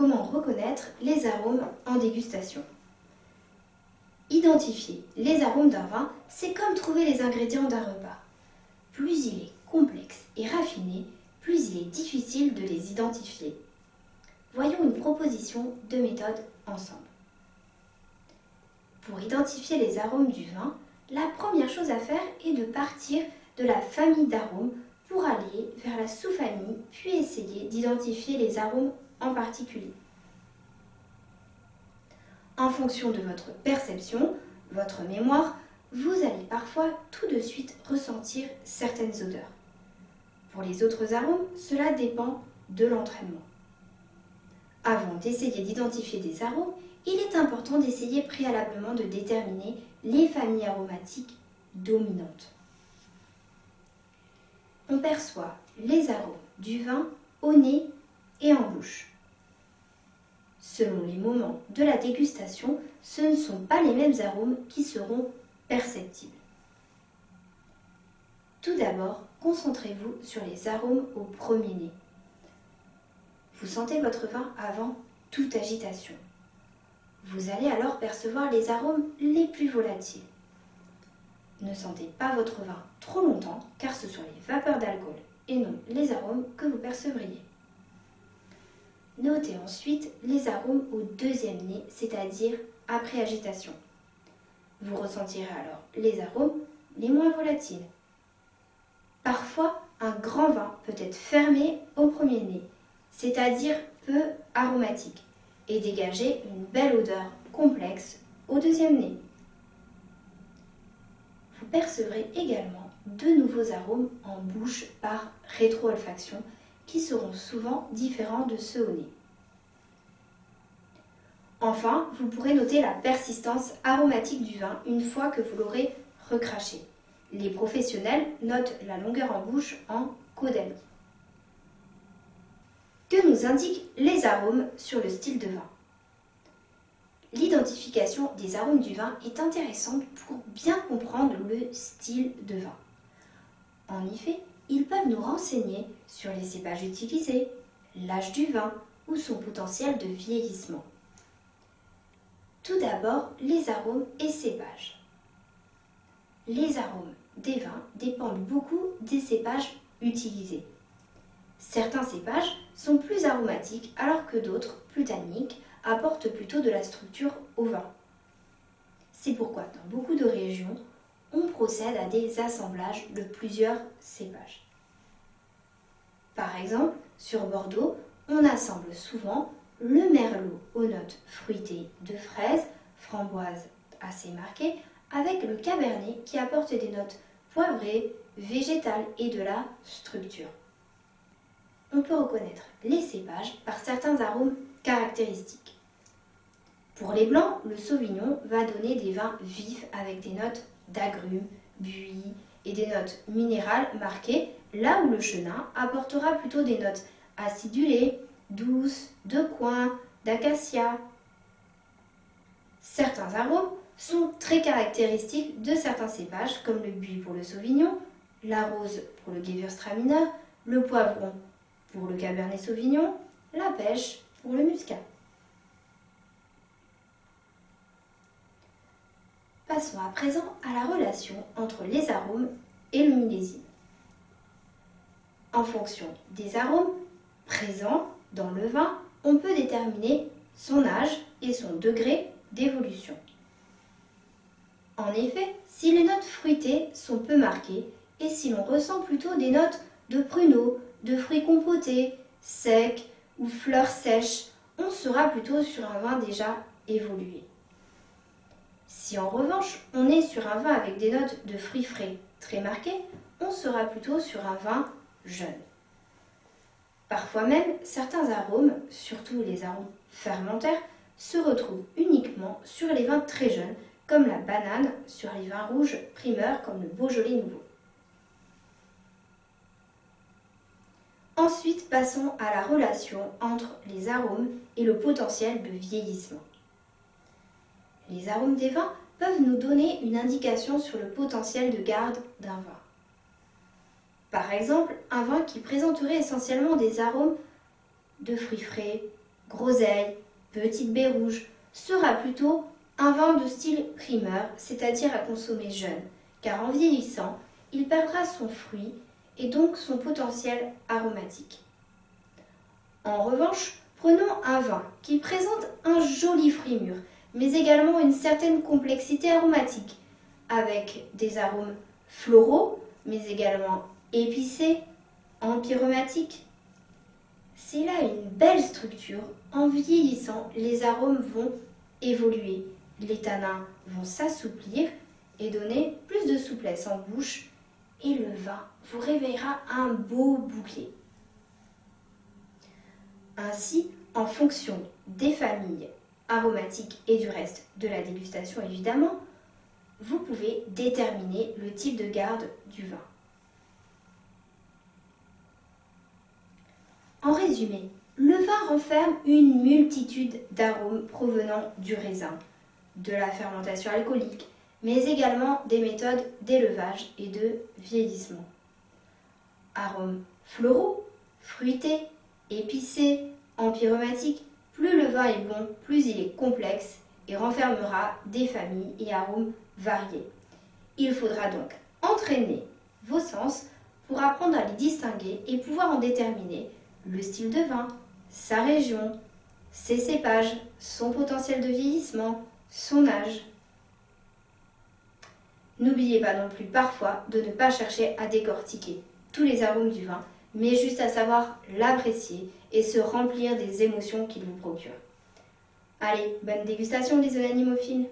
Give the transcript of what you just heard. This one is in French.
comment reconnaître les arômes en dégustation. Identifier les arômes d'un vin, c'est comme trouver les ingrédients d'un repas. Plus il est complexe et raffiné, plus il est difficile de les identifier. Voyons une proposition de méthode ensemble. Pour identifier les arômes du vin, la première chose à faire est de partir de la famille d'arômes pour aller vers la sous-famille, puis essayer d'identifier les arômes en particulier. En fonction de votre perception, votre mémoire, vous allez parfois tout de suite ressentir certaines odeurs. Pour les autres arômes, cela dépend de l'entraînement. Avant d'essayer d'identifier des arômes, il est important d'essayer préalablement de déterminer les familles aromatiques dominantes. On perçoit les arômes du vin au nez et en bouche. Selon les moments de la dégustation, ce ne sont pas les mêmes arômes qui seront perceptibles. Tout d'abord, concentrez-vous sur les arômes au premier nez. Vous sentez votre vin avant toute agitation. Vous allez alors percevoir les arômes les plus volatiles. Ne sentez pas votre vin trop longtemps car ce sont les vapeurs d'alcool et non les arômes que vous percevriez. Notez ensuite les arômes au deuxième nez, c'est-à-dire après agitation. Vous ressentirez alors les arômes les moins volatiles. Parfois, un grand vin peut être fermé au premier nez, c'est-à-dire peu aromatique, et dégager une belle odeur complexe au deuxième nez. Vous percevrez également de nouveaux arômes en bouche par rétro-olfaction qui seront souvent différents de ceux au nez. Enfin, vous pourrez noter la persistance aromatique du vin une fois que vous l'aurez recraché. Les professionnels notent la longueur en bouche en Kodály. Que nous indiquent les arômes sur le style de vin? L'identification des arômes du vin est intéressante pour bien comprendre le style de vin. En effet, ils peuvent nous renseigner sur les cépages utilisés, l'âge du vin ou son potentiel de vieillissement. Tout d'abord, les arômes et cépages. Les arômes des vins dépendent beaucoup des cépages utilisés. Certains cépages sont plus aromatiques alors que d'autres, plus tanniques, apportent plutôt de la structure au vin. C'est pourquoi dans beaucoup de régions, on procède à des assemblages de plusieurs cépages. Par exemple, sur Bordeaux, on assemble souvent le merlot aux notes fruitées de fraises, framboises assez marquées, avec le cabernet qui apporte des notes poivrées, végétales et de la structure. On peut reconnaître les cépages par certains arômes caractéristiques. Pour les blancs, le sauvignon va donner des vins vifs avec des notes d'agrumes, buis et des notes minérales marquées, là où le chenin apportera plutôt des notes acidulées, douces, de coin, d'acacia. Certains arômes sont très caractéristiques de certains cépages, comme le buis pour le sauvignon, la rose pour le gewürztraminer, le poivron pour le cabernet sauvignon, la pêche pour le muscat. Passons à présent à la relation entre les arômes et le millésime. En fonction des arômes présents dans le vin, on peut déterminer son âge et son degré d'évolution. En effet, si les notes fruitées sont peu marquées et si l'on ressent plutôt des notes de pruneaux, de fruits compotés, secs ou fleurs sèches, on sera plutôt sur un vin déjà évolué. Si en revanche on est sur un vin avec des notes de fruits frais très marquées, on sera plutôt sur un vin jeune. Parfois même, certains arômes, surtout les arômes fermentaires, se retrouvent uniquement sur les vins très jeunes, comme la banane sur les vins rouges primeurs comme le Beaujolais nouveau. Ensuite, passons à la relation entre les arômes et le potentiel de vieillissement. Les arômes des vins peuvent nous donner une indication sur le potentiel de garde d'un vin. Par exemple, un vin qui présenterait essentiellement des arômes de fruits frais, groseille, petite baie rouge, sera plutôt un vin de style primeur, c'est-à-dire à consommer jeune, car en vieillissant, il perdra son fruit et donc son potentiel aromatique. En revanche, prenons un vin qui présente un joli fruit mûr, mais également une certaine complexité aromatique, avec des arômes floraux, mais également épicés, empyromatiques. S'il a une belle structure, en vieillissant, les arômes vont évoluer, les tanins vont s'assouplir et donner plus de souplesse en bouche, et le vin vous réveillera un beau bouquet. Ainsi, en fonction des familles aromatiques et du reste de la dégustation évidemment, vous pouvez déterminer le type de garde du vin. En résumé, le vin renferme une multitude d'arômes provenant du raisin, de la fermentation alcoolique, mais également des méthodes d'élevage et de vieillissement. Arômes floraux, fruités, épicés, empyromatiques, plus le vin est bon, plus il est complexe et renfermera des familles et arômes variés. Il faudra donc entraîner vos sens pour apprendre à les distinguer et pouvoir en déterminer le style de vin, sa région, ses cépages, son potentiel de vieillissement, son âge. N'oubliez pas non plus parfois de ne pas chercher à décortiquer tous les arômes du vin, mais juste à savoir l'apprécier et se remplir des émotions qu'il vous procure. Allez, bonne dégustation les onanimophiles!